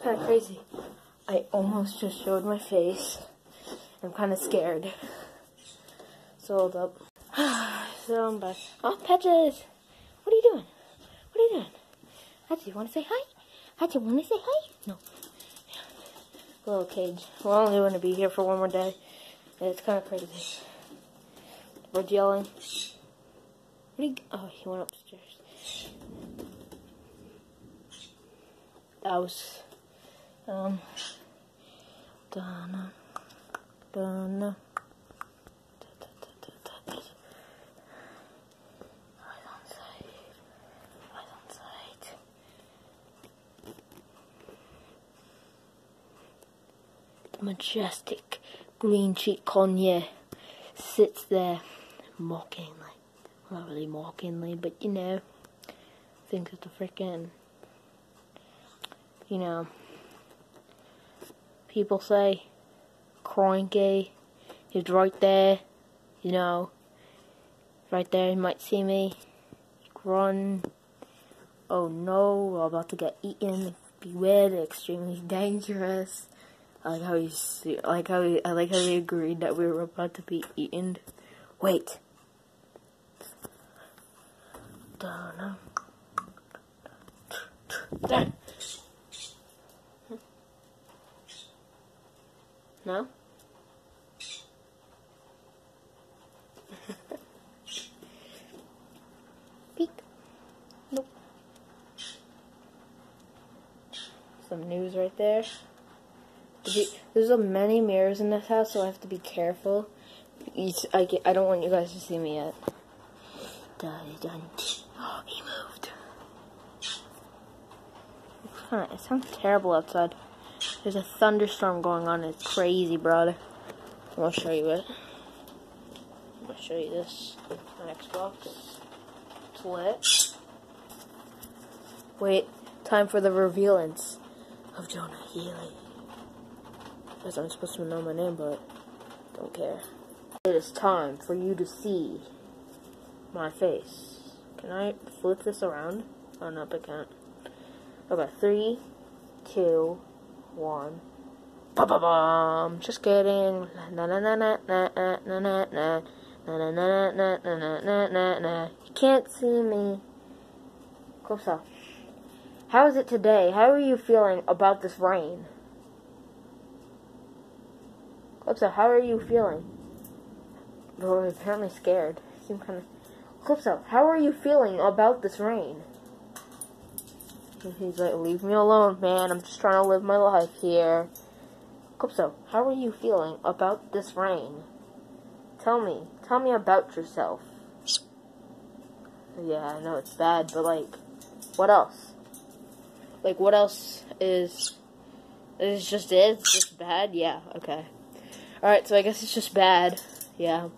kind of crazy. I almost just showed my face. I'm kind of scared. So hold up. So I'm back. Oh, Patches! What are you doing? What are you doing? Patches, you want to say hi? Patches, want to say hi? No. Little cage. We're only going to be here for one more day. And it's kind of crazy. We're yelling. Oh, he went upstairs. That was, Donna. Right on site. The majestic green cheek Kanye sits there mockingly. Not really mockingly, but you know, thinks it's a freaking, you know, people say, cranky, he's right there, you know, right there, he might see me, run, oh no, we're about to get eaten, beware, they're extremely dangerous. I like how he agreed that we were about to be eaten. Wait. Donna. No? Peek. Nope. Some news right there. There's many mirrors in this house, so I have to be careful. I don't want you guys to see me yet. Oh, he moved. It sounds terrible outside. There's a thunderstorm going on. It's crazy, brother. I'm gonna show you it. I'm gonna show you this. My Xbox. It's lit. Wait. Time for the revealance of Jonah Healy. Guess I'm supposed to know my name, but don't care. It is time for you to see my face. Can I flip this around? Oh, no, I can't. Okay, 3, 2, 1. Ba-ba-bum! Just kidding. Na-na-na-na-na-na-na-na-na. Na-na-na-na-na-na-na-na. You can't see me. Close up. How is it today? How are you feeling about this rain? Calypso, how are you feeling? We're apparently scared. Seem kind of. Calypso, how are you feeling about this rain? And he's like, leave me alone, man. I'm just trying to live my life here. Calypso, how are you feeling about this rain? Tell me about yourself. Yeah, I know it's bad, but like, what else? Like, what else is? It's just bad? Yeah, okay. Alright, so I guess it's just bad. Yeah.